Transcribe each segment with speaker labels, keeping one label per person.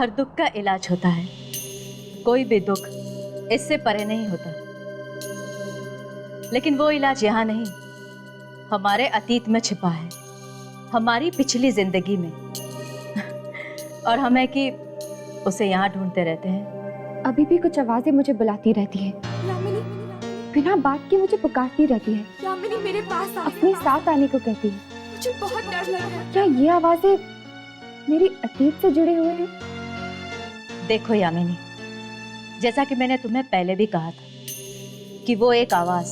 Speaker 1: हर दुख का इलाज होता है। कोई भी दुख इससे परे नहीं होता। लेकिन वो इलाज यहाँ नहीं, हमारे अतीत में छिपा है, हमारी पिछली जिंदगी में। और हमें कि उसे यहाँ ढूंढते रहते हैं।
Speaker 2: अभी भी कुछ आवाजें मुझे बुलाती रहती है,
Speaker 3: यामिनी,
Speaker 2: बिना बात के मुझे पुकारती रहती है,
Speaker 3: यामिनी मेरे पास आ।
Speaker 2: अपने साथ आने को कहती है।
Speaker 3: मुझे बहुत डर लग रहा है।
Speaker 2: क्या ये आवाजें मेरी अतीत से जुड़े हुए हैं?
Speaker 1: देखो यामिनी, जैसा कि मैंने तुम्हें पहले भी कहा था कि वो एक आवाज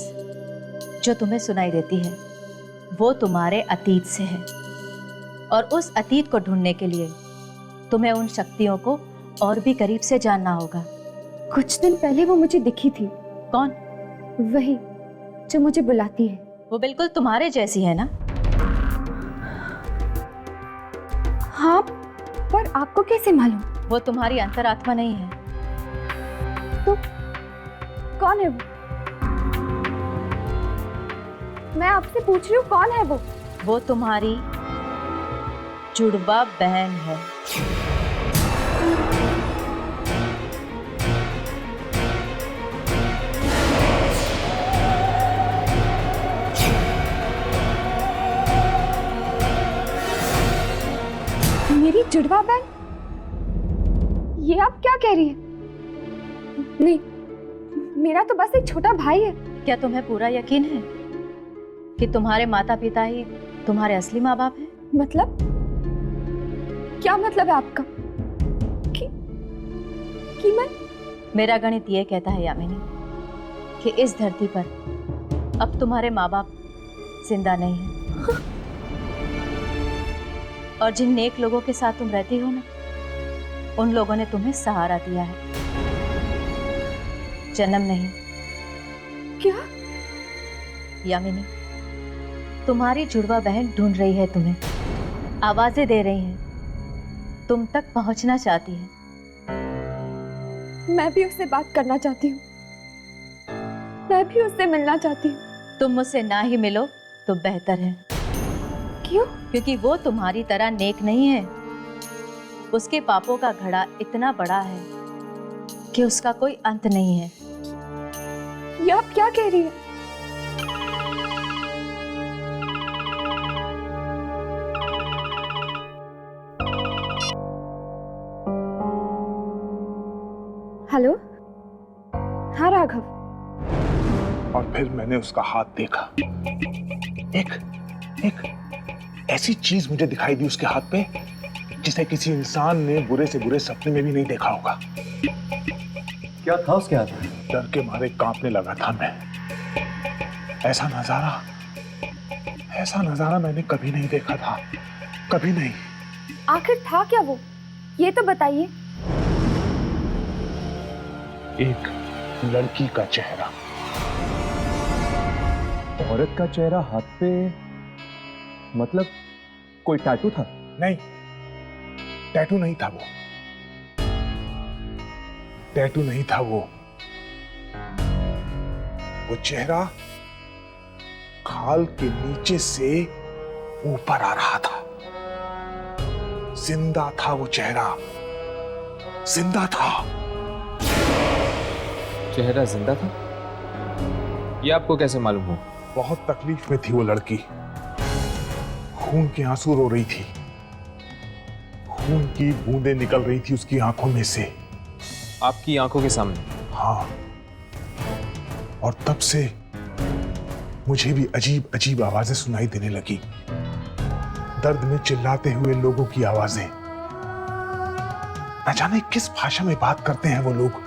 Speaker 1: जो तुम्हें सुनाई देती है वो तुम्हारे अतीत से है। और उस अतीत को ढूंढने के लिए तुम्हें उन शक्तियों को और भी करीब से जानना होगा।
Speaker 2: कुछ दिन पहले वो मुझे दिखी थी।
Speaker 1: कौन?
Speaker 2: वही जो मुझे बुलाती है।
Speaker 1: वो बिल्कुल तुम्हारे जैसी है ना?
Speaker 2: हाँ, पर आपको कैसे मालूम?
Speaker 1: वो तुम्हारी अंतरात्मा नहीं है।
Speaker 2: तो कौन है वो? मैं आपसे पूछ रही हूँ, कौन है वो?
Speaker 1: वो तुम्हारी जुड़वा बहन है।
Speaker 2: मेरी जुड़वा बहन? ये आप क्या कह रही है? नहीं, मेरा तो बस एक छोटा भाई है।
Speaker 1: क्या तुम्हें पूरा यकीन है कि तुम्हारे माता पिता ही तुम्हारे असली माँ बाप हैं?
Speaker 2: मतलब? क्या मतलब है आपका? कि मैं?
Speaker 1: मेरा गणित ये कहता है यामिनी कि इस धरती पर अब तुम्हारे माँ बाप जिंदा नहीं हैं। और जिन नेक लोगों के साथ तुम रहती हो ना, उन लोगों ने तुम्हें सहारा दिया है, जन्म नहीं।
Speaker 2: क्या?
Speaker 1: यामिनी, तुम्हारी जुड़वा बहन ढूंढ रही है तुम्हें, आवाजें दे रही हैं, तुम तक पहुंचना चाहती है।
Speaker 2: मैं भी उससे बात करना चाहती हूँ, मैं भी उससे मिलना चाहती हूँ।
Speaker 1: तुम मुझसे ना ही मिलो तो बेहतर है।
Speaker 2: क्यों?
Speaker 1: क्योंकि वो तुम्हारी तरह नेक नहीं है। उसके पापों का घड़ा इतना बड़ा है कि उसका कोई अंत नहीं है।
Speaker 2: ये आप क्या कह रही है? हेलो? हाँ राघव।
Speaker 4: और फिर मैंने उसका हाथ देखा। एक ऐसी चीज मुझे दिखाई दी उसके हाथ पे जिसे किसी इंसान ने बुरे से बुरे सपने में भी नहीं देखा होगा।
Speaker 5: क्या था उसके हाथ में?
Speaker 4: डर के मारे कांपने लगा था मैं। ऐसा नजारा मैंने कभी नहीं देखा था, कभी नहीं।
Speaker 2: आखिर था क्या वो? ये तो बताइए।
Speaker 4: एक लड़की का चेहरा।
Speaker 5: औरत का चेहरा हाथ पे? मतलब कोई टैटू था?
Speaker 4: नहीं, टैटू नहीं था वो। टैटू नहीं था वो चेहरा खाल के नीचे से ऊपर आ रहा था। जिंदा था वो चेहरा, जिंदा था।
Speaker 6: चेहरा जिंदा था? ये आपको कैसे मालूम हो?
Speaker 4: बहुत तकलीफ में थी वो लड़की, खून के आंसू रो रही थी, खून की बूंदें निकल रही थी उसकी आंखों में से।
Speaker 6: आपकी आंखों के सामने?
Speaker 4: हाँ, और तब से मुझे भी अजीब अजीब आवाजें सुनाई देने लगी, दर्द में चिल्लाते हुए लोगों की आवाजें। न जाने किस भाषा में बात करते हैं वो लोग।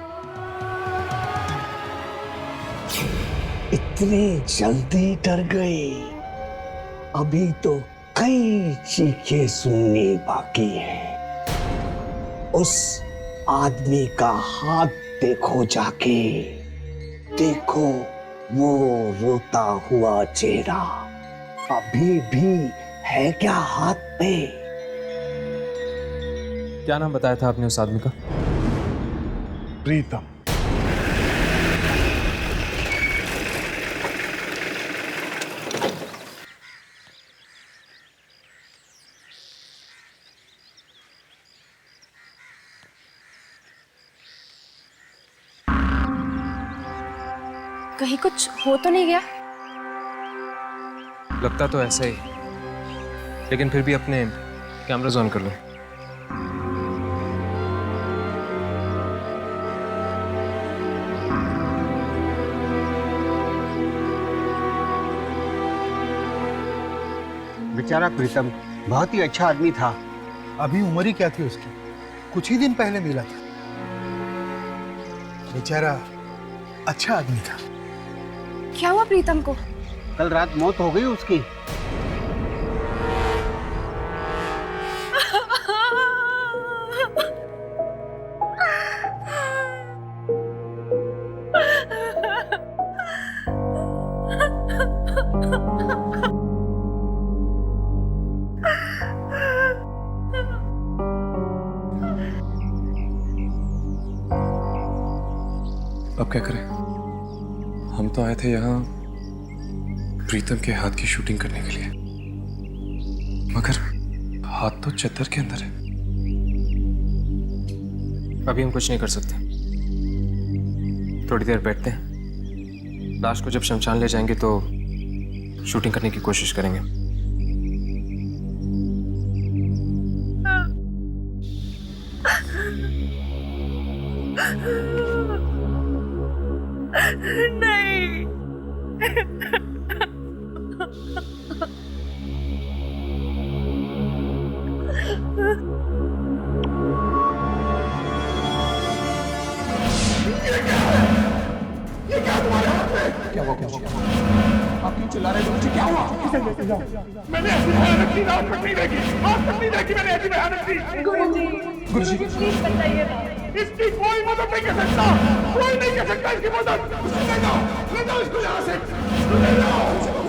Speaker 7: इतनी जल्दी डर गए? अभी तो कई चीखें सुननी बाकी है। उस आदमी का हाथ देखो जाके, देखो वो रोता हुआ चेहरा अभी भी है क्या हाथ पे?
Speaker 6: क्या नाम बताया था आपने उस आदमी का?
Speaker 4: प्रीतम।
Speaker 2: कहीं कुछ हो तो नहीं गया?
Speaker 6: लगता तो ऐसा ही, लेकिन फिर भी अपने कैमरास ऑन कर लो।
Speaker 8: बेचारा प्रीतम बहुत ही अच्छा आदमी था।
Speaker 9: अभी उम्र ही क्या थी उसकी, कुछ ही दिन पहले मिला था। बेचारा अच्छा आदमी था।
Speaker 2: क्या हुआ प्रीतम को?
Speaker 8: कल रात मौत हो गई उसकी।
Speaker 5: अब क्या करें? हम तो आए थे यहाँ प्रीतम के हाथ की शूटिंग करने के लिए, मगर हाथ तो चद्दर के अंदर है।
Speaker 6: अभी हम कुछ नहीं कर सकते, थोड़ी देर बैठते हैं। लाश को जब शमशान ले जाएंगे तो शूटिंग करने की कोशिश करेंगे।
Speaker 4: इसकी कोई मदद नहीं कर सकता, कोई नहीं कर सकता इसकी मदद। ले जाओ इसको यहाँ से, ले जाओ इसको।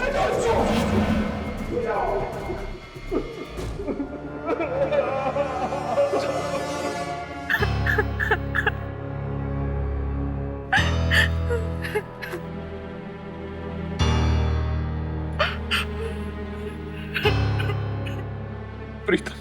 Speaker 5: प्रीतम,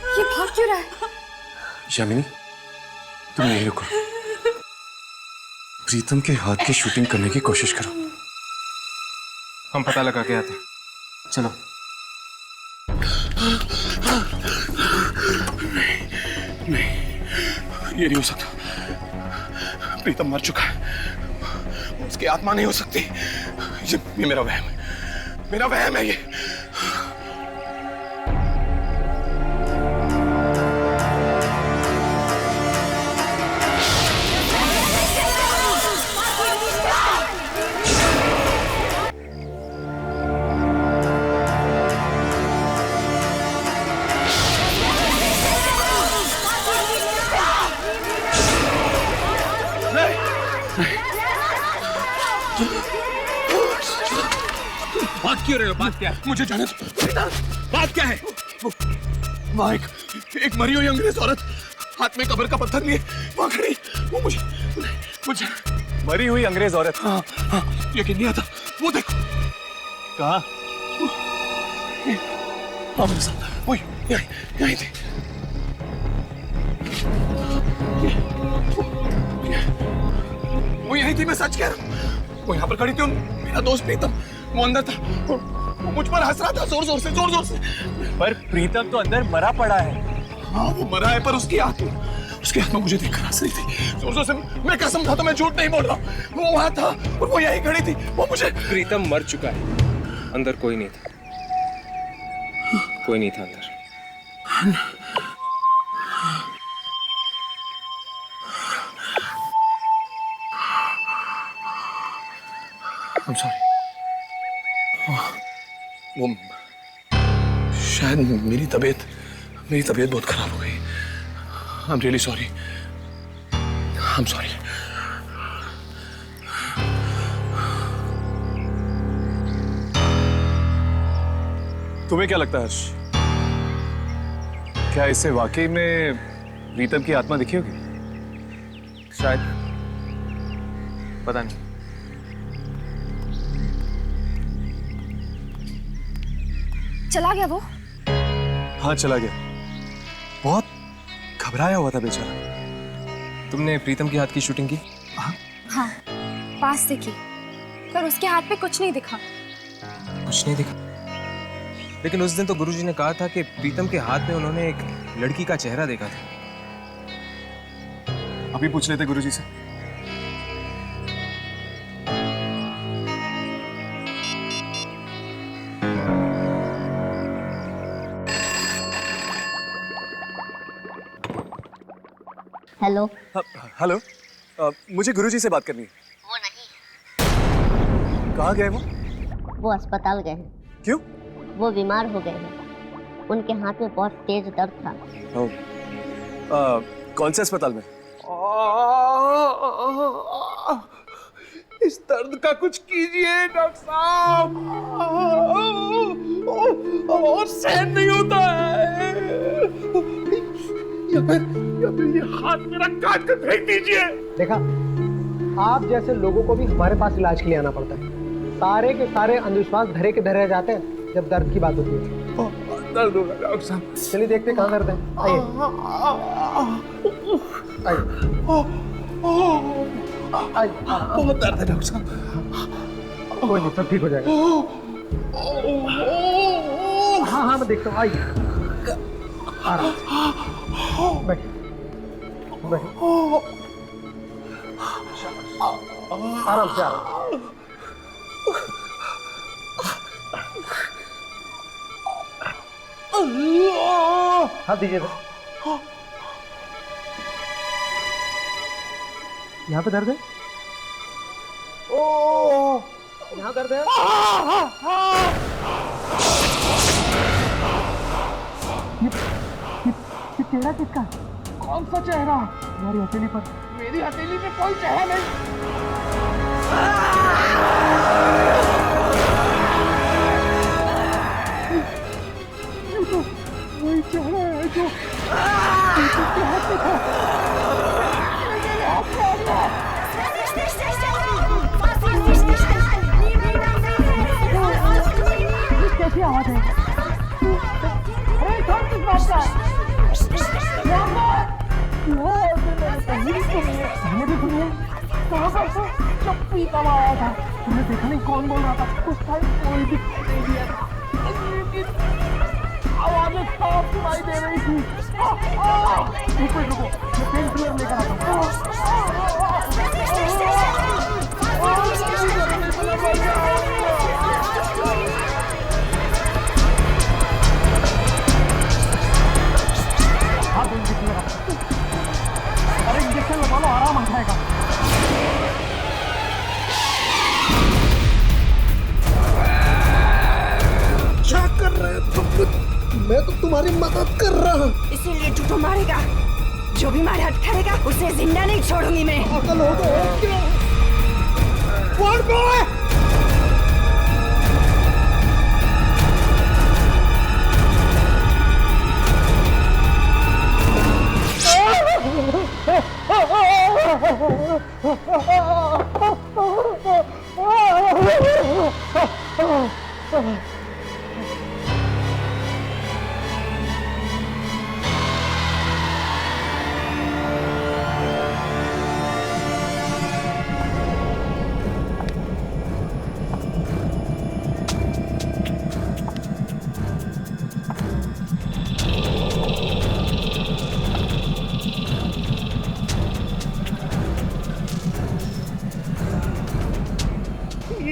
Speaker 2: ये भाग क्यों रहा है?
Speaker 5: यामिनी, तुम यहीं रुको। प्रीतम के हाथ की शूटिंग करने की कोशिश करो।
Speaker 6: हम पता लगा के आते हैं। चलो।
Speaker 4: नहीं, ये नहीं हो सकता। प्रीतम मर चुका है, उसकी आत्मा नहीं हो सकती। ये मेरा वहम है, मेरा वहम है ये।
Speaker 5: बात क्यों रहे हो? बात क्या है? मुझे जाने दो। बात क्या है? वहाँ एक मरी हुई अंग्रेज औरत हाथ में कब्र का पत्थर लिए वहाँ खड़ी, वो मुझे
Speaker 10: मरी हुई अंग्रेज औरत?
Speaker 5: हाँ, यकीन नहीं आता। वो देखो।
Speaker 10: कहाँ?
Speaker 5: मेरे साथ वो यहीं थी। वो यहीं थी, मैं सच कह रहा हूँ। वो यहाँ पर खड़ी थी। मेरा दोस्त प्रीतम वो अंदर था, वो मुझ पर हंस रहा था जोर जोर से।
Speaker 10: पर प्रीतम तो अंदर मरा पड़ा है।
Speaker 5: हाँ वो मरा है, पर उसकी आत्मा मुझे देखकर हंस रही थी जोर जोर से। मैं कसम खाता, मैं झूठ नहीं बोल रहा। वो वहां था और वो यहीं खड़ी थी। वो मुझे
Speaker 6: प्रीतम मर चुका है, अंदर कोई नहीं था। कोई नहीं था अंदर।
Speaker 5: I'm sorry। वो शायद मेरी तबीयत बहुत खराब हो गई। I'm really sorry। I'm sorry।
Speaker 10: तुम्हें क्या लगता है हर्ष? क्या इससे वाकई में प्रीतम की आत्मा दिखी होगी?
Speaker 6: शायद, पता नहीं।
Speaker 2: चला गया वो?
Speaker 10: हाँ चला गया। बहुत घबराया हुआ था बेचारा।
Speaker 6: तुमने प्रीतम के हाथ की शूटिंग की?
Speaker 2: हाँ, पास से की, पर उसके हाथ पे कुछ नहीं दिखा।
Speaker 6: कुछ नहीं दिखा? लेकिन उस दिन तो गुरुजी ने कहा था कि प्रीतम के हाथ में उन्होंने एक लड़की का चेहरा देखा था।
Speaker 10: अभी पूछ लेते गुरुजी से।
Speaker 11: हेलो।
Speaker 10: हेलो, मुझे गुरुजी से बात करनी है।
Speaker 11: वो नहीं।
Speaker 10: कहाँ गए
Speaker 11: वो अस्पताल गए हैं।
Speaker 10: क्यों?
Speaker 11: वो बीमार हो गए हैं। उनके हाथ में बहुत तेज दर्द था।
Speaker 10: कौन से अस्पताल में?
Speaker 7: इस दर्द का कुछ कीजिए डॉक्टर साहब। और सहन नहीं होता है। या फिर ये हाथ मेरा काट कर फेंक दीजिए।
Speaker 8: देखा, आप जैसे लोगों को भी हमारे पास इलाज के लिए आना पड़ता है। सारे के सारे अंधविश्वास धरे के धरे जाते हैं जब दर्द की बात होती है।
Speaker 7: दर्द हो रहा है डॉक्टर साहब।
Speaker 8: चलिए देखते कहाँ दर्द है। आइए आइए।
Speaker 7: बहुत दर्द है डॉक्टर साहब।
Speaker 8: कोई नहीं, सब ठीक हो जाएगा। हाँ हाँ मैं देखता हूँ। आइए आराम से बैठिए। आराम से हाथ दीजिए। यहाँ पे दर्द है? ओ, यहाँ दर्द है? ये चेहरा किसका? कौन सा चेहरा? तुम्हारी हथेली पर। मेरी हथेली पे कोई चेहरा नहीं। वही चेहरा है जो के हाथ में था। कैसी आवाज है? अरे कौन किस बात का? मैंने भी सुनी है। कहाँ पर से चप्पी का आया था? तुमने देखा नहीं कौन बोल रहा था? उस टाइम कोई भी नहीं दिया था। आवाजें साफ सुनाई दे रही थी। रुको, मैं पेन किलर लेकर आता हूँ। अरे इंजेक्शन लगा लो, आराम आ जाएगा। क्या कर रहे हो तुम? मैं तो तुम्हारी मदद कर रहा हूँ।
Speaker 3: इसीलिए तू तो मारेगा। जो भी मारे हट करेगा उसे जिंदा नहीं छोड़ूंगी मैं।
Speaker 8: पागल हो गए क्या?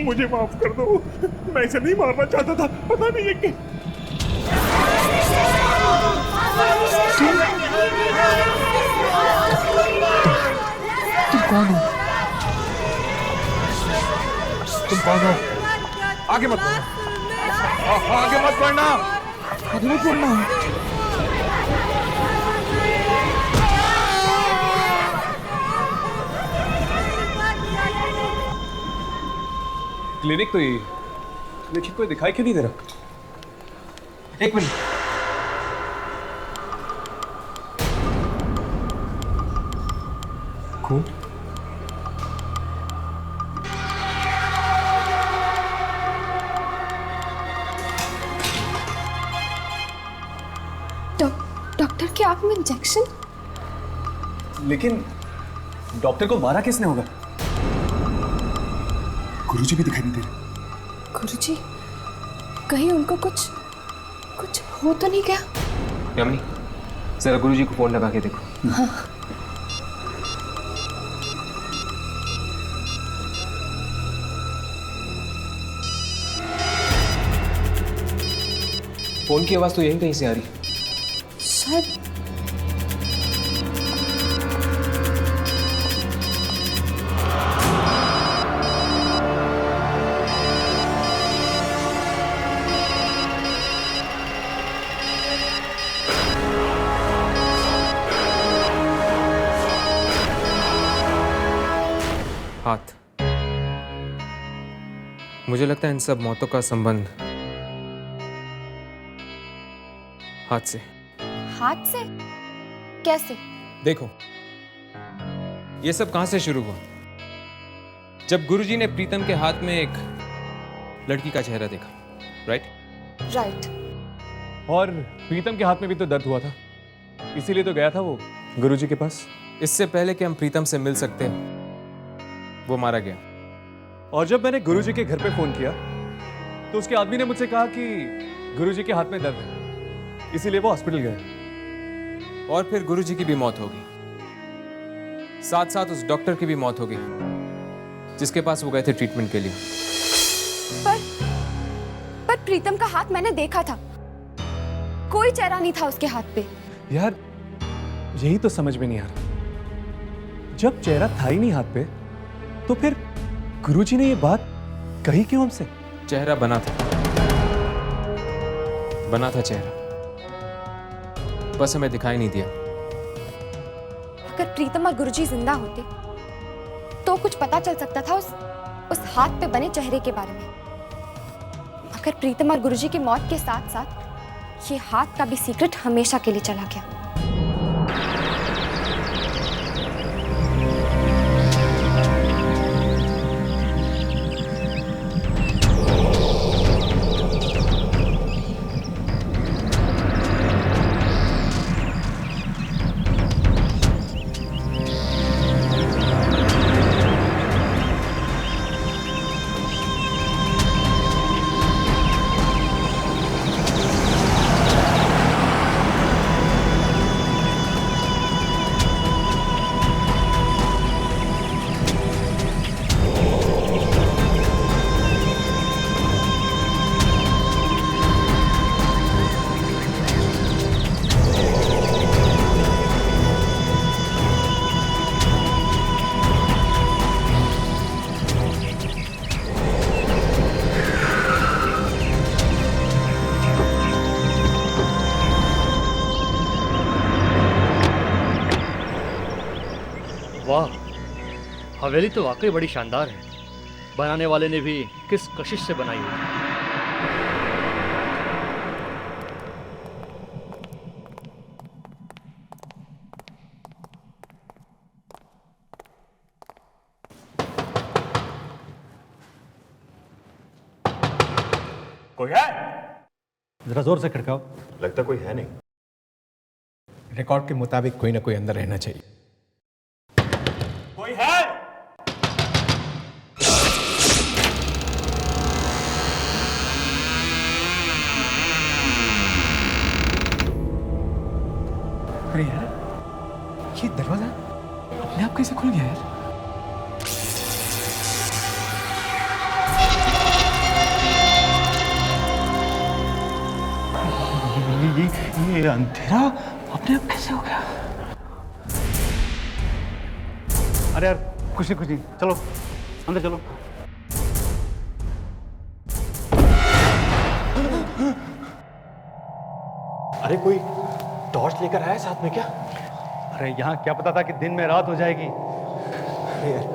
Speaker 7: मुझे माफ कर दो, मैं इसे नहीं मारना चाहता था, पता नहीं है कि
Speaker 4: तुम कौन हो? तुम कौन हो?
Speaker 7: आगे मत बढ़ना, आगे मत बढ़ना,
Speaker 4: आगे मत बढ़ना।
Speaker 10: क्लिनिक तो यही, लेकिन कोई दिखाई क्यों नहीं दे रहा?
Speaker 6: एक मिनट।
Speaker 10: खून?
Speaker 2: डॉक्टर की आंख में इंजेक्शन?
Speaker 10: लेकिन डॉक्टर को मारा किसने होगा? गुरुजी भी दिखाई नहीं दे रहे।
Speaker 2: गुरुजी, कहीं उनको कुछ हो तो नहीं गया?
Speaker 6: यामिनी, जरा गुरुजी को फोन लगा के देखो।
Speaker 2: हाँ।
Speaker 6: फोन की आवाज तो यहीं कहीं से आ रही।
Speaker 2: शायद
Speaker 6: हाथ। मुझे लगता है इन सब मौतों का संबंध हाथ से।
Speaker 2: हाथ से? कैसे?
Speaker 6: देखो, ये सब कहां से शुरू हुआ? जब गुरुजी ने प्रीतम के हाथ में एक लड़की का चेहरा देखा, राइट?
Speaker 10: और प्रीतम के हाथ में भी तो दर्द हुआ था, इसीलिए तो गया था वो गुरुजी के पास।
Speaker 6: इससे पहले कि हम प्रीतम से मिल सकते हैं, वो मारा गया।
Speaker 10: और जब मैंने गुरुजी के घर पे फोन किया तो उसके आदमी ने मुझसे कहा कि गुरुजी के हाथ में दर्द है, इसीलिए वो हॉस्पिटल गए।
Speaker 6: और फिर गुरुजी की भी मौत हो गई, साथ साथ उस डॉक्टर की भी मौत हो गई जिसके पास वो गए थे ट्रीटमेंट के लिए।
Speaker 2: पर प्रीतम का हाथ मैंने देखा था, कोई चेहरा नहीं था उसके हाथ पे।
Speaker 10: यार, यही तो समझ में नहीं आ रहा, जब चेहरा था ही नहीं हाथ पे तो फिर गुरुजी ने ये बात कही क्यों हमसे?
Speaker 6: चेहरा बना था चेहरा, बस हमें दिखाई नहीं दिया।
Speaker 2: अगर प्रीतम और गुरुजी जिंदा होते तो कुछ पता चल सकता था उस हाथ पे बने चेहरे के बारे में। मगर प्रीतम और गुरुजी की मौत के साथ साथ ये हाथ का भी सीक्रेट हमेशा के लिए चला गया।
Speaker 12: वाह, हवेली तो वाकई बड़ी शानदार है। बनाने वाले ने भी किस कशिश से बनाई होगी।
Speaker 7: कोई है?
Speaker 9: जरा जोर से खड़काओ।
Speaker 7: लगता कोई है नहीं।
Speaker 10: रिकॉर्ड के मुताबिक कोई ना कोई अंदर रहना चाहिए।
Speaker 7: कोई है?
Speaker 10: अरे यार, ये दरवाजा अपने आप कैसे खुल गया यार? ये अंधेरा अपने आप कैसे हो गया?
Speaker 9: अरे यार कुछ नहीं, चलो अंदर चलो।
Speaker 7: अरे कोई टॉर्च लेकर आया साथ में क्या?
Speaker 9: अरे यहाँ क्या पता था कि दिन में रात हो जाएगी।
Speaker 10: अरे यार,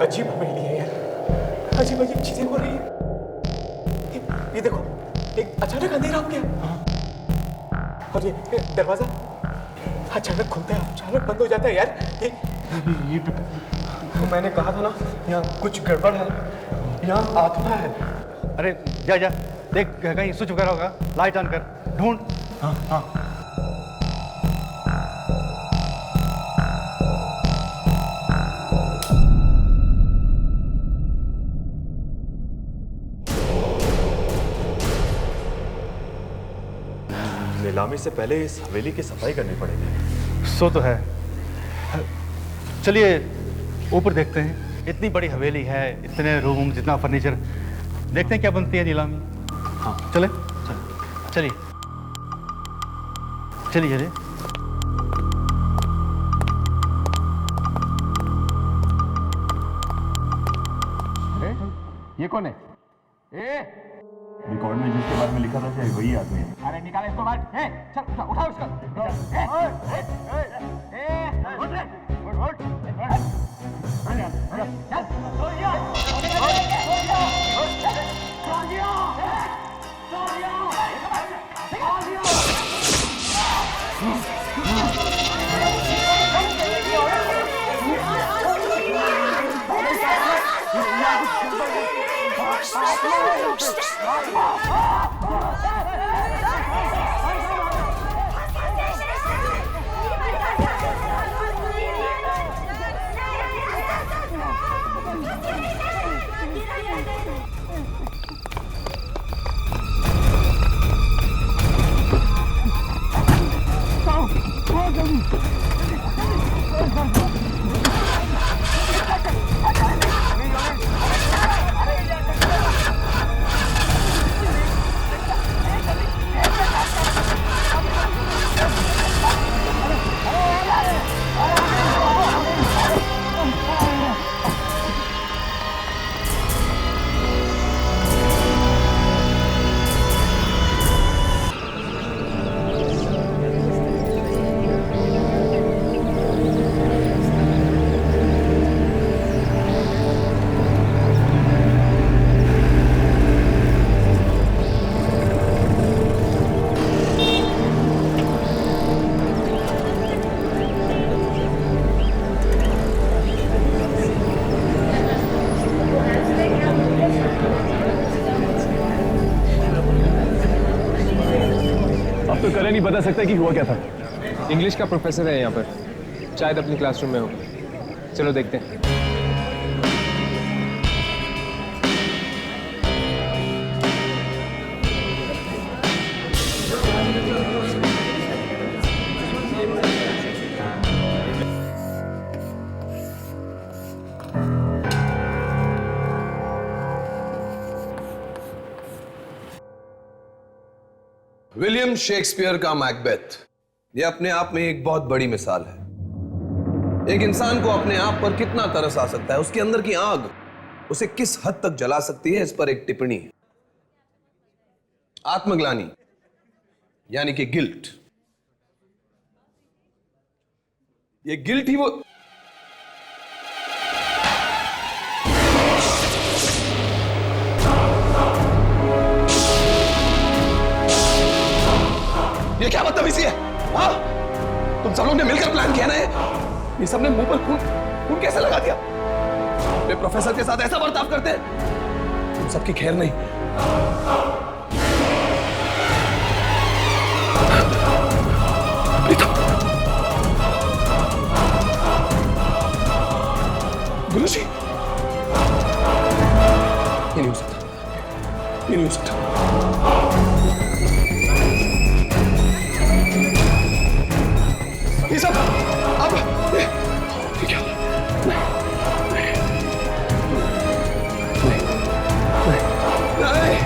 Speaker 10: अजीब हवेली है यार, अजीब अजीब चीजें हो रही है। ये देखो, एक अचानक अंधेरा हो गया और ये दरवाजा अचानक खुलता है, अचानक बंद हो जाता है यार। ये तो मैंने कहा था ना, यहाँ कुछ गड़बड़ है, यहाँ आत्मा है।
Speaker 9: अरे जा देख कहीं स्विच वगैरह होगा, लाइट ऑन कर, ढूंढ। हाँ।
Speaker 7: नीलामी से पहले इस हवेली की सफाई करनी पड़ेगी।
Speaker 9: सो तो है। चलिए ऊपर देखते हैं। इतनी बड़ी हवेली है, इतने रूम, जितना फर्नीचर, देखते हैं क्या बनती है नीलामी। हाँ चले चलिए।
Speaker 7: अरे ये कौन है? रिकॉर्ड में जिसके बारे में लिखा था शायद वही आदमी है। अरे निकाले इसको बाहर। चल उठाओ उसको।
Speaker 10: नहीं बता सकता कि हुआ क्या था।
Speaker 6: इंग्लिश का प्रोफेसर है यहाँ पर, शायद अपनी क्लासरूम में हो। चलो देखते हैं।
Speaker 13: विलियम शेक्सपियर का मैकबेथ, यह अपने आप में एक बहुत बड़ी मिसाल है। एक इंसान को अपने आप पर कितना तरस आ सकता है, उसके अंदर की आग उसे किस हद तक जला सकती है, इस पर एक टिप्पणी है। आत्मग्लानि यानी कि गिल्ट, ये गिल्ट ही वो ये क्या बदतमीजी है? हाँ? तुम सब लोग ने मिलकर प्लान किया ना ये सबने मुंह पर खून कैसे लगा दिया? वे प्रोफेसर के साथ ऐसा बर्ताव करते हैं? तुम सबकी खैर नहीं।
Speaker 5: गुरुजी, ये नहीं हो सकता, ये नहीं हो सकता। ये सब अब ये क्या? नहीं, नहीं, नहीं, नहीं।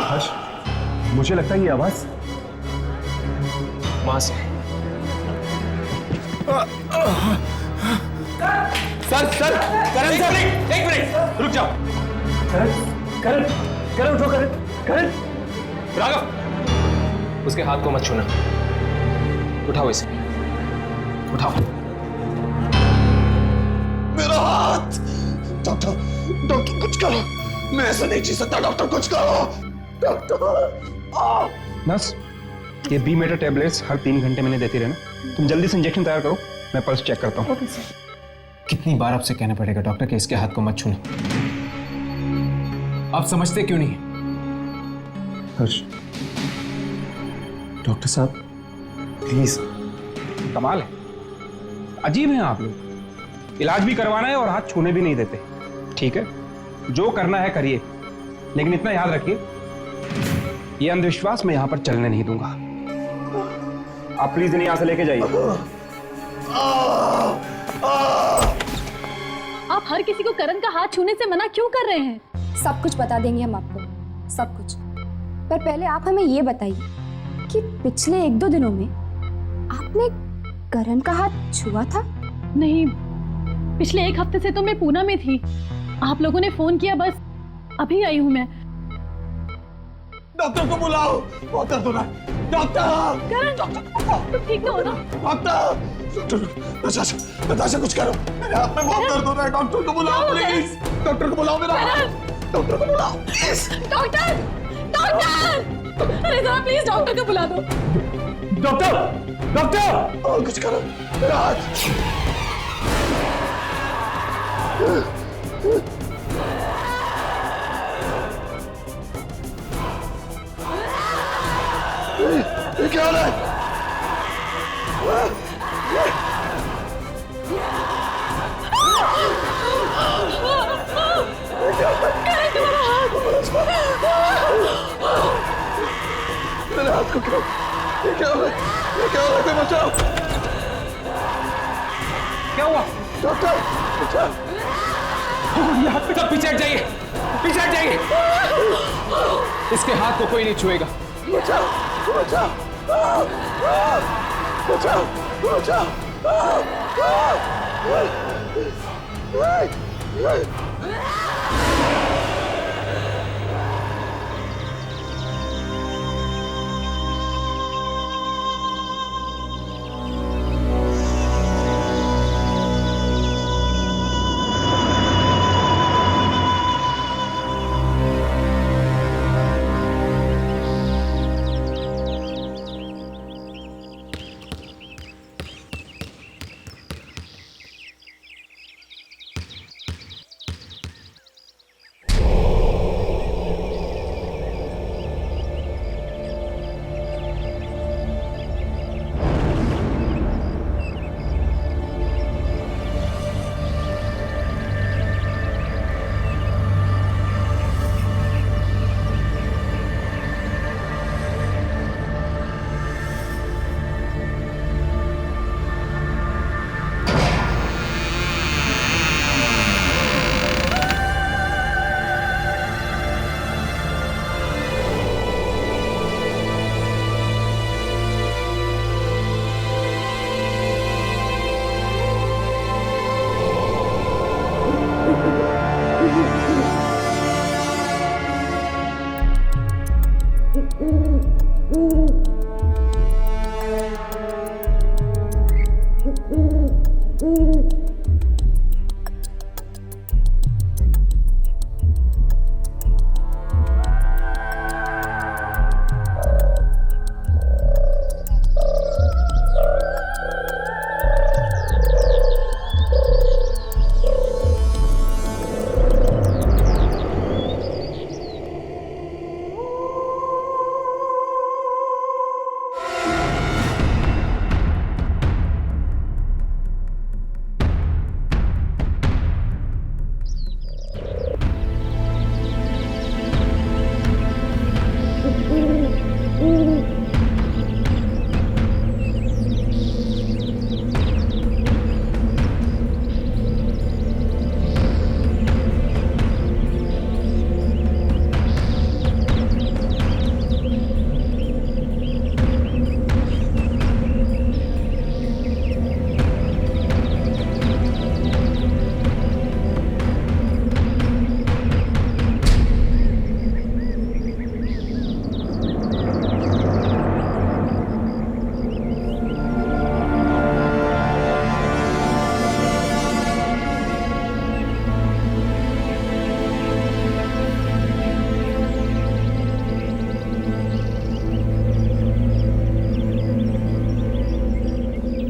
Speaker 10: हर्ष, मुझे लगता है ये आवाज
Speaker 5: वहां से। सर सर, करण सर, एक मिनट रुक जाओ।
Speaker 10: करण करण करण उठो, करण करण।
Speaker 5: राघव, उसके हाथ को मत छूना। उठाओ इसे, उठाओ। मेरा हाथ! डॉक्टर, डॉक्टर कुछ करो, मैं ऐसा नहीं जी सकता। डॉक्टर कुछ करो, डॉक्टर।
Speaker 14: नर्स, ये बी मेटर टेबलेट्स हर 3 घंटे में देती रहना। तुम जल्दी से इंजेक्शन तैयार करो, मैं पल्स चेक करता हूँ।
Speaker 1: Okay sir.
Speaker 6: कितनी बार आपसे कहना पड़ेगा डॉक्टर कि इसके हाथ को मत छूना? आप समझते क्यों नहीं?
Speaker 10: हर्ष, डॉक्टर साहब प्लीज।
Speaker 14: कमाल है, अजीब हैं आप लोग। इलाज भी करवाना है और हाथ छूने भी नहीं देते। ठीक है, जो करना है करिए, लेकिन इतना याद रखिए, ये अंधविश्वास मैं यहां पर चलने नहीं दूंगा। आप प्लीज इन्हें यहां से लेके जाइए।
Speaker 3: आप हर किसी को करण का हाथ छूने से मना क्यों कर रहे हैं?
Speaker 2: सब कुछ बता देंगे हम आपको, सब कुछ। पर पहले आप हमें ये बताइए कि पिछले 1-2 दिनों में आपने करण का हाथ छुआ था?
Speaker 3: नहीं, पिछले 1 हफ्ते से तो मैं पूना में थी। आप लोगों ने फोन किया, बस अभी आई हूँ मैं।
Speaker 5: डॉक्टर को बुलाओ, बहुत दर्द हो रहा है। डॉक्टर!
Speaker 3: करण, तुम ठीक ना हो ना?
Speaker 5: डॉक्टर! नताशा, नताशा कुछ करो, मेरे हाथ में बहुत दर्द हो रहा है। डॉक्टर को बुलाओ प्लीज। डॉक्टर को बुलाओ, मेरा हाथ। डॉक्टर को बुलाओ प्लीज।
Speaker 3: डॉक्टर! डॉक्टर! अरे जरा प्लीज डॉक्टर को बुला दो।
Speaker 10: डॉक्टर! डॉक्टर!
Speaker 5: और कुछ करो, मेरा हाथ। ये क्या हो रहा है? मेरे हाथ को क्यों? ये क्या हो रहा है? ये क्या हो रहा है? कोई बचाओ!
Speaker 14: क्या हुआ?
Speaker 5: डॉक्टर, बचाओ!
Speaker 6: ये हाथ पे सब पीछे हट जाइए, पीछे हट जाइए। इसके हाथ को कोई नहीं छुएगा।
Speaker 5: बचाओ, बचाओ, बचाओ, बचाओ।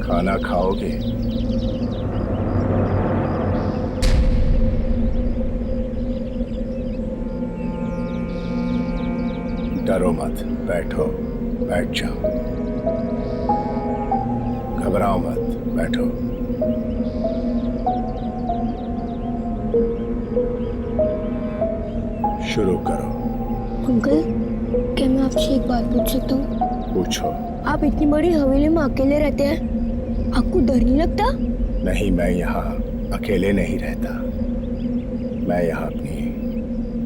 Speaker 4: खाना खाओगे? डरो मत, बैठो, बैठ जाओ। घबराओ मत, बैठो। शुरू करो।
Speaker 15: अंकल, क्या मैं आपसे एक बात पूछ सकता हूँ?
Speaker 4: पूछो।
Speaker 15: आप इतनी बड़ी हवेली में अकेले रहते हैं, आपको डर नहीं लगता?
Speaker 4: नहीं, मैं यहाँ अकेले नहीं रहता। मैं यहाँ अपनी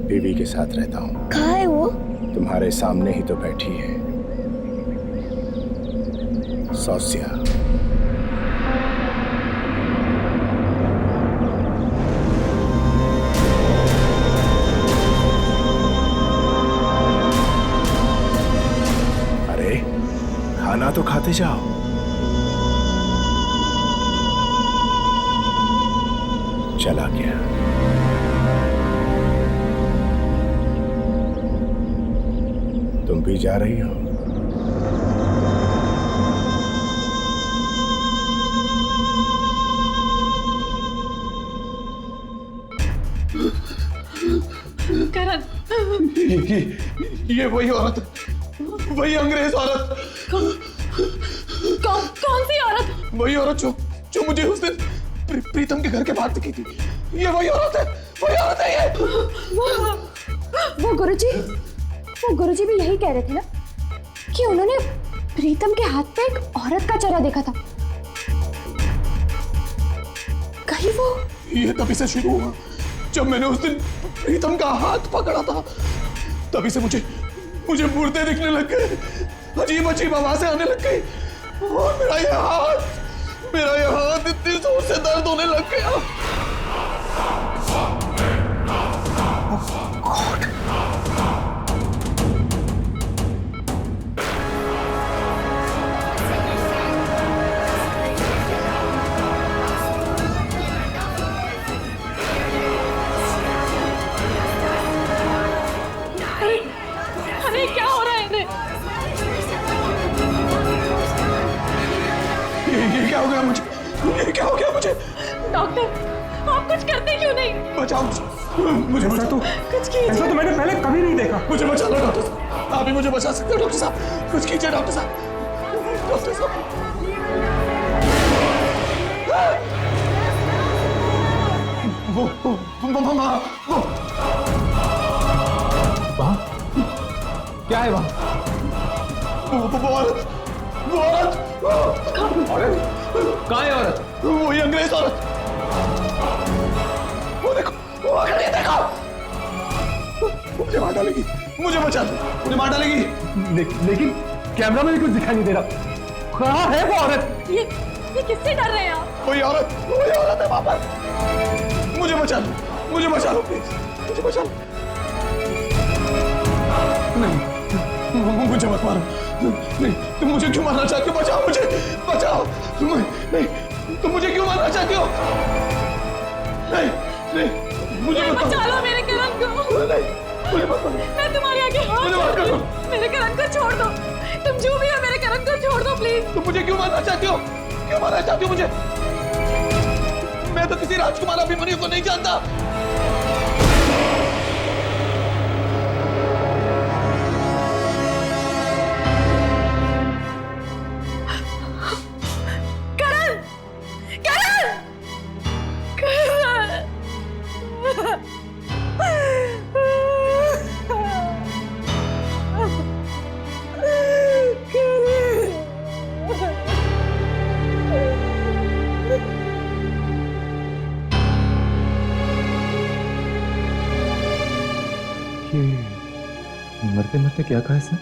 Speaker 4: बीवी के साथ रहता हूँ।
Speaker 15: कहाँ है वो?
Speaker 4: तुम्हारे सामने ही तो बैठी है, सौस्या। अरे खाना तो खाते जाओ। चला गया। तुम भी जा रही हो?
Speaker 3: करण,
Speaker 5: ये वही औरत, वही अंग्रेज औरत।
Speaker 3: कौन सी औरत?
Speaker 5: वही औरत जो मुझे उस दिन प्रीतम के घर के बाहर दिखी थी। ये वही औरत है, वही औरत है ये।
Speaker 2: वो गुरुजी भी यही कह रहे थे ना कि उन्होंने प्रीतम के हाथ पे एक औरत का चेहरा देखा था। कहीं वो
Speaker 5: ये तभी से शुरू हुआ जब मैंने उस दिन प्रीतम का हाथ पकड़ा था। तभी से मुझे मुर्दे दिखने लग गए, अजीब अजीब आवाजें आने लग गई और मेरा ये हाथ इतनी जोर से दर्द होने लग गया।
Speaker 3: अरे क्या हो रहा है इन्हें?
Speaker 5: ये क्या हो गया मुझे? ये क्या हो गया मुझे?
Speaker 3: डॉक्टर, आप कुछ करते क्यों नहीं?
Speaker 5: बचाओ मुझे, बचा दो।
Speaker 3: कुछ कीजिए।
Speaker 14: ऐसा तो मैंने पहले कभी नहीं देखा।
Speaker 5: मुझे बचा लो डॉक्टर साहब, आप ही मुझे बचा सकते हो डॉक्टर साहब। कुछ कीजिए डॉक्टर साहब, डॉक्टर साहब।
Speaker 14: वहाँ क्या है? वहाँ
Speaker 5: वो औरत
Speaker 14: कहाँ है औरत?
Speaker 5: वही अंग्रेज औरत। वो देखो, वो आ खड़ी है, देखो। मुझे मार डालेगी, मुझे बचा लो, मुझे मार डालेगी।
Speaker 14: लेकिन कैमरा में भी कुछ दिखाई नहीं दे रहा। कहाँ है वो औरत?
Speaker 3: ये किससे डर रहे हैं आप?
Speaker 5: वही औरत है वहां पर। मुझे बचा लो प्लीज, मुझे बचा लो।
Speaker 14: नहीं,
Speaker 5: मुझे मत मारो। नहीं, तुम मुझे क्यों मारना चाहती हो? बचाओ मुझे, बचाओ। नहीं, तुम मुझे क्यों मारना चाहती हो? नहीं, नहीं, मुझे मत
Speaker 3: बचा लो मेरे करण को।
Speaker 5: नहीं, मुझे मत मारो।
Speaker 3: मैं तुम्हारे आगे हाथ जोड़ती हूँ। मेरे करण को छोड़ दो। तुम जो भी हो मेरे करण को छोड़ दो प्लीज।
Speaker 5: तुम मुझे क्यों मारना चाहती हो? क्यों मारना चाहती हो मुझे? मैं तो किसी राजकुमार अभिमन्यु को नहीं जानता।
Speaker 10: मरते मरते क्या कहा इसने?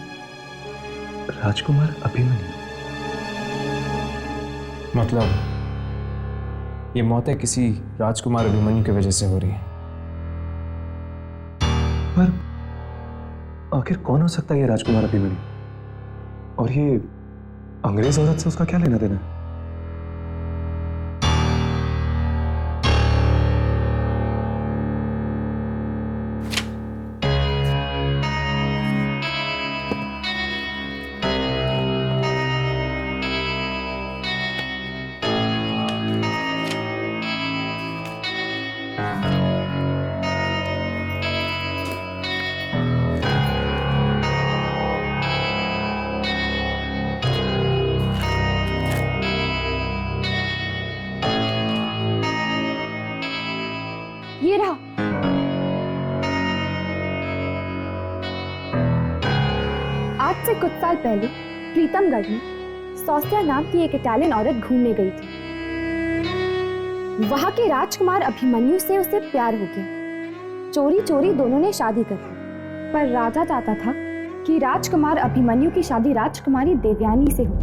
Speaker 10: राजकुमार अभिमन्यु।
Speaker 14: मतलब ये मौतें किसी राजकुमार अभिमन्यु की वजह से हो रही है।
Speaker 10: पर आखिर कौन हो सकता है ये राजकुमार अभिमन्यु? और ये अंग्रेज औरत से उसका क्या लेना देना है?
Speaker 2: ये रहा। आज से कुछ साल पहले प्रीतमगढ़ में सौस्या नाम की एक इटालियन औरत घूमने गई थी। वहां के राजकुमार अभिमन्यु से उसे प्यार हो गया। चोरी चोरी दोनों ने शादी कर ली, पर राजा चाहता था कि राजकुमार अभिमन्यु की शादी राजकुमारी देवयानी से हो।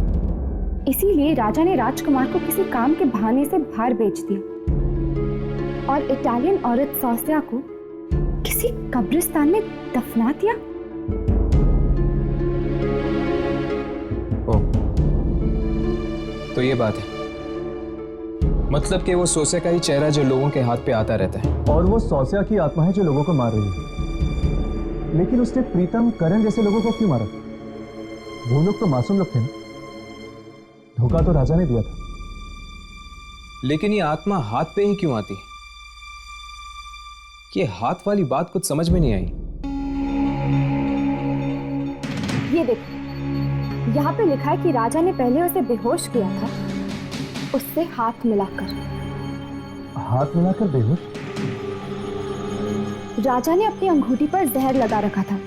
Speaker 2: इसीलिए राजा ने राजकुमार को किसी काम के बहाने से बाहर बेच दिया और इटालियन औरत सौस्या को किसी कब्रिस्तान में दफना दिया।
Speaker 14: ओ, तो ये बात है। मतलब कि वो सौस्या का ही चेहरा जो लोगों के हाथ पे आता रहता है।
Speaker 10: और वो सौस्या की आत्मा है जो लोगों को मार रही है। लेकिन उसने प्रीतम, करण जैसे लोगों को क्यों मारा? वो लोग तो मासूम लोग थे ना। धोखा तो राजा ने दिया था।
Speaker 14: लेकिन ये आत्मा हाथ पे ही क्यों आती है? ये हाथ वाली बात कुछ समझ में नहीं आई।
Speaker 2: ये देखो, यहाँ पे लिखा है कि राजा ने पहले उसे बेहोश किया था, उससे हाथ मिलाकर।
Speaker 10: हाथ मिलाकर बेहोश?
Speaker 2: राजा ने अपनी अंगूठी पर जहर लगा रखा था।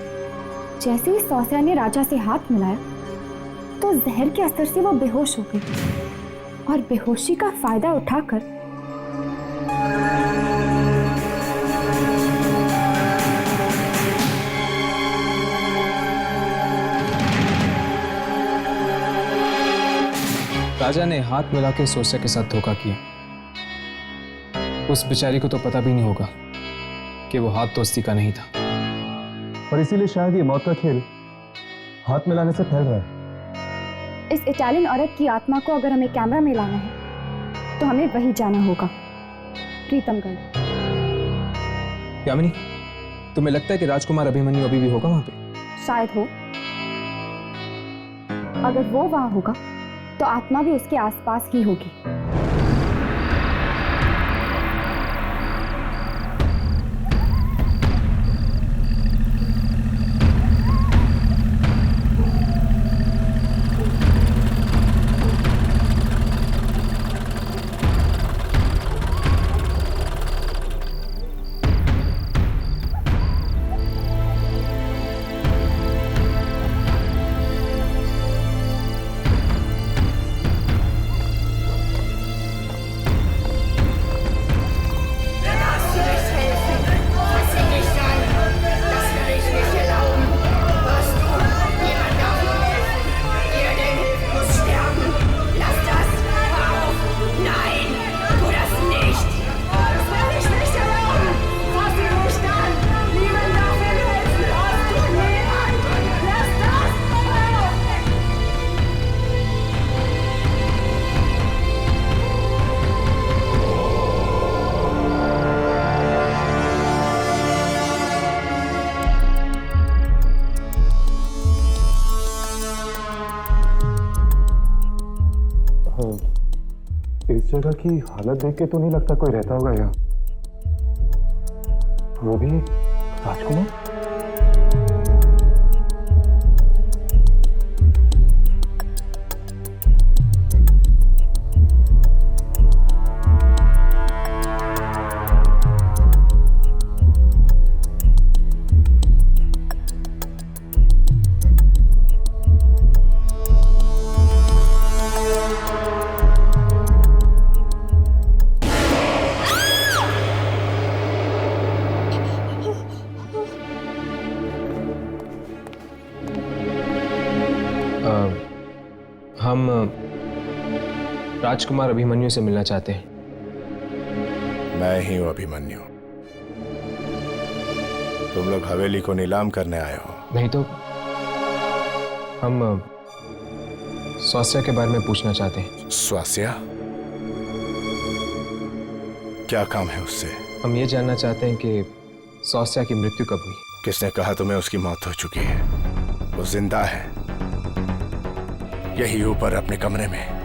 Speaker 2: जैसे ही सौस्या ने राजा से हाथ मिलाया तो जहर के असर से वो बेहोश हो गई और बेहोशी का फायदा उठाकर
Speaker 14: राजा ने हाथ मिला के सौस्या के साथ धोखा किया। उस बेचारी को तो पता भी नहीं होगा कि वो हाथ दोस्ती का नहीं था।
Speaker 10: और इसीलिए शायद ये मौत का खेल हाथ मिलाने से फैल रहा है।
Speaker 2: इस इटालियन औरत की आत्मा को अगर हमें कैमरा में लाना है तो हमें वही जाना होगा, प्रीतमगढ़।
Speaker 14: यामिनी, तुम्हें लगता है कि राजकुमार अभिमन्यु अभी भी होगा वहां पे?
Speaker 2: शायद हो। अगर वो वहां होगा तो आत्मा भी उसके आसपास ही होगी।
Speaker 4: जगह की हालत देख के तो नहीं लगता कोई रहता होगा यहाँ। वो भी राजकुमार।
Speaker 6: हम राजकुमार अभिमन्यु से मिलना चाहते हैं।
Speaker 16: मैं ही हूं अभिमन्यु। तुम लोग हवेली को नीलाम करने आए हो?
Speaker 6: नहीं तो हम स्वास्थ्य के बारे में पूछना चाहते हैं।
Speaker 16: स्वास्थ्य? क्या काम है उससे?
Speaker 6: हम ये जानना चाहते हैं कि स्वास्थ्य की मृत्यु कब हुई।
Speaker 16: किसने कहा तुम्हें उसकी मौत हो चुकी है? वो जिंदा है, यही ऊपर अपने कमरे में।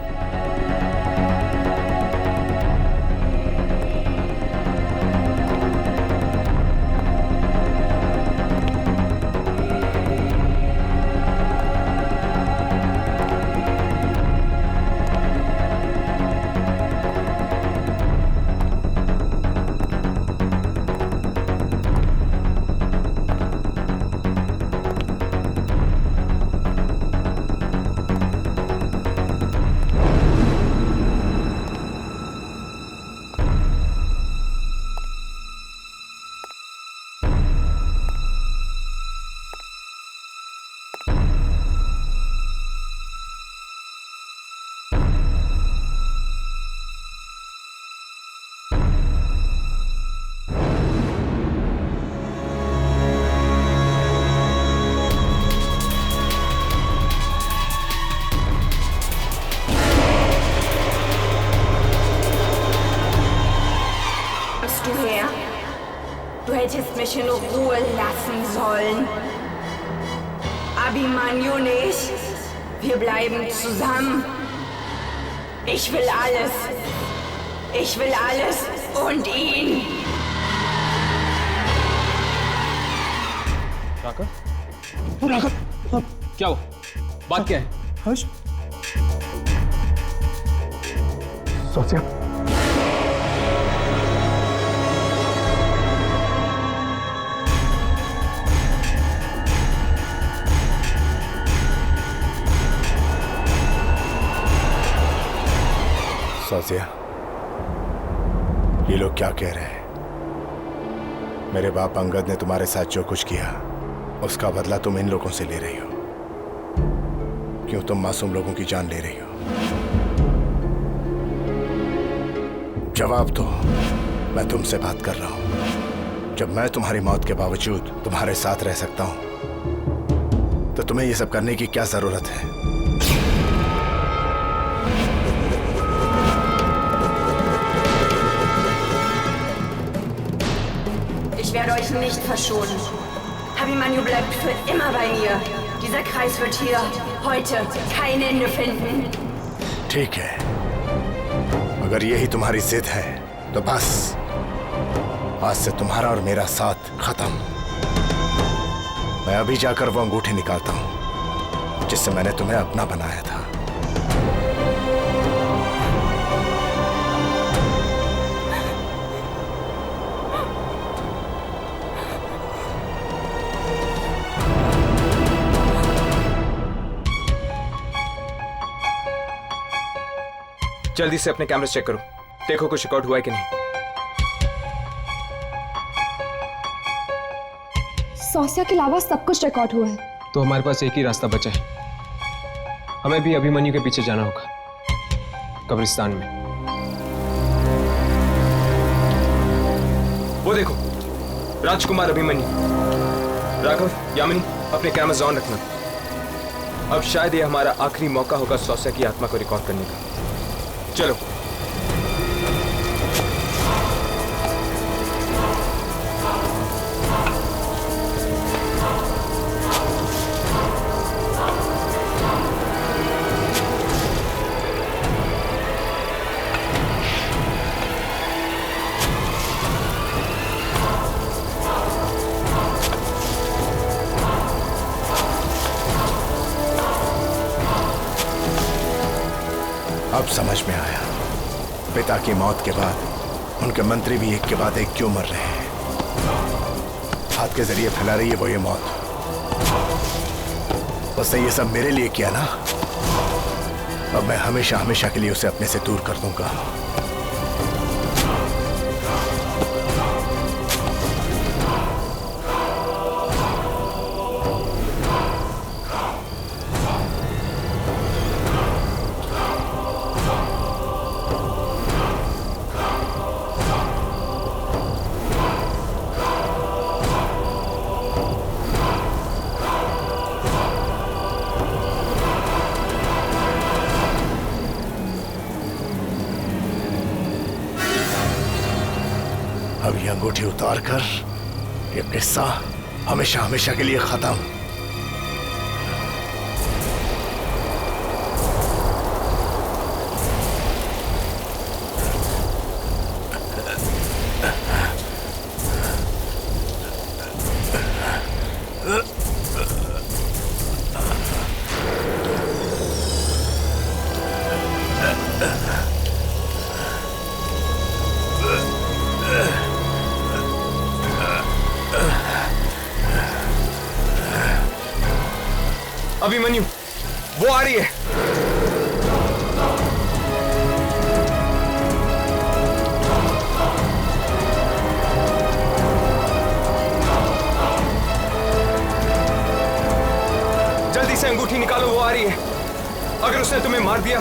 Speaker 17: Du hättest mich in Ruhe lassen sollen. Abhimanyu nicht. Wir bleiben zusammen. Ich will alles. Ich will alles und ihn.
Speaker 6: Raghav? Raghav? क्या हुआ? बात क्या है?
Speaker 10: हर्ष?
Speaker 4: स्वास्थ्य?
Speaker 16: स्वास्थ्य, ये लोग क्या कह रहे हैं? मेरे बाप अंगद ने तुम्हारे साथ जो कुछ किया उसका बदला तुम इन लोगों से ले रही हो। क्यों तुम मासूम लोगों की जान ले रही हो? जवाब दो। मैं तुमसे बात कर रहा हूं। जब मैं तुम्हारी मौत के बावजूद तुम्हारे साथ रह सकता हूं तो तुम्हें ये सब करने की क्या जरूरत है?
Speaker 17: Ich werde euch nicht verschonen. Abhimanyu bleibt für immer bei mir. Dieser Kreis wird hier heute kein Ende finden.
Speaker 16: ठीक है, अगर यही तुम्हारी जिद है तो बस आज से तुम्हारा और मेरा साथ खत्म। मैं अभी जाकर वो अंगूठी निकालता हूं जिससे मैंने तुम्हें अपना बनाया था।
Speaker 6: जल्दी से अपने कैमरे चेक करो, देखो कुछ रिकॉर्ड हुआ है कि नहीं।
Speaker 2: स्वास्थ्य के अलावा सब कुछ रिकॉर्ड हुआ है।
Speaker 6: तो हमारे पास एक ही रास्ता बचा है, हमें भी अभिमन्यु के पीछे जाना होगा, कब्रिस्तान में। वो देखो, राजकुमार अभिमन्यु। राघव, यामिनी, अपने कैमरास ऑन रखना। अब शायद ये हमारा आखिरी मौका होगा स्वास्थ्य की आत्मा को रिकॉर्ड करने का। चलो।
Speaker 16: अब समझ में आया पिता की मौत के बाद उनके मंत्री भी एक के बाद एक क्यों मर रहे हैं। हाथ के जरिए फैला रही है वो ये मौत। उसने ये सब मेरे लिए किया ना, अब मैं हमेशा हमेशा के लिए उसे अपने से दूर कर दूंगा। अब ये अंगूठी उतार कर ये किस्सा हमेशा हमेशा के लिए खत्म।
Speaker 6: अभिमन्यु, वो आ रही है। जल्दी से अंगूठी निकालो, वो आ रही है। अगर उसने तुम्हें मार दिया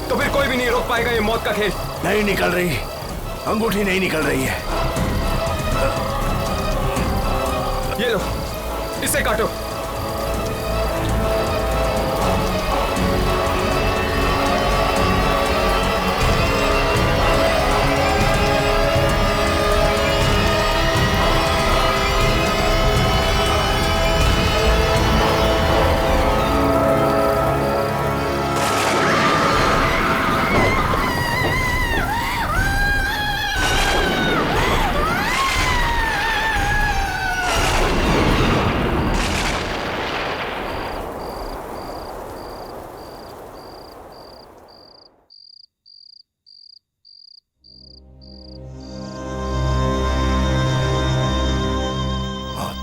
Speaker 6: तो फिर कोई भी नहीं रोक पाएगा ये मौत का खेल।
Speaker 16: नहीं निकल रही, अंगूठी नहीं निकल रही है।
Speaker 6: ये लो, इसे काटो।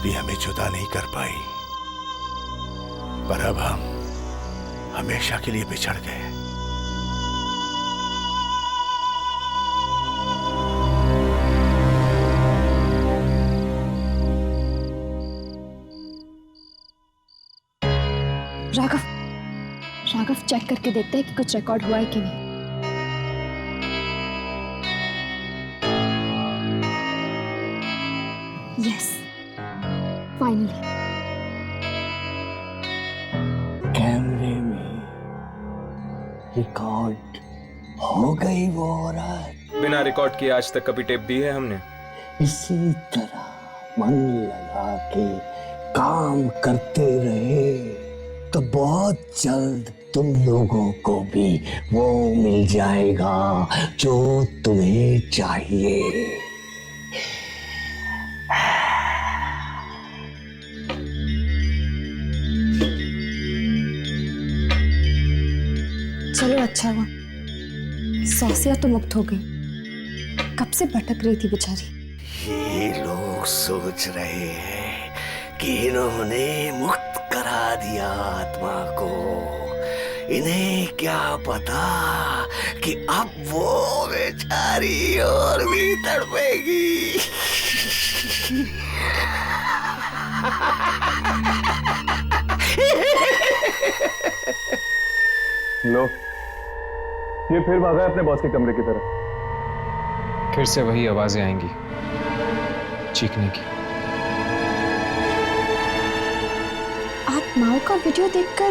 Speaker 16: भी हमें जुदा नहीं कर पाई, पर अब हम हमेशा के लिए बिछड़ गए।
Speaker 2: राघव चेक करके देखते हैं कि कुछ रिकॉर्ड हुआ है कि नहीं। यस, फाइनली
Speaker 18: कैमरे में रिकॉर्ड हो गई वो औरत।
Speaker 6: बिना रिकॉर्ड किए आज तक कभी टेप दी है हमने?
Speaker 18: इसी तरह मन लगा के काम करते रहे तो बहुत जल्द तुम लोगों को भी वो मिल जाएगा जो तुम्हें चाहिए।
Speaker 2: चलो अच्छा हुआ, सौसिया तो मुक्त हो गई, कब से भटक रही थी बेचारी।
Speaker 18: ये लोग सोच रहे हैं कि इन्होंने मुक्त करा दिया आत्मा को, इन्हें क्या पता कि अब वो बेचारी और भी तड़पेगी।
Speaker 19: लो, ये फिर भागा अपने बॉस के कमरे की तरफ।
Speaker 6: फिर से वही आवाजें आएंगी चीखने की।
Speaker 2: आप माओ का वीडियो देखकर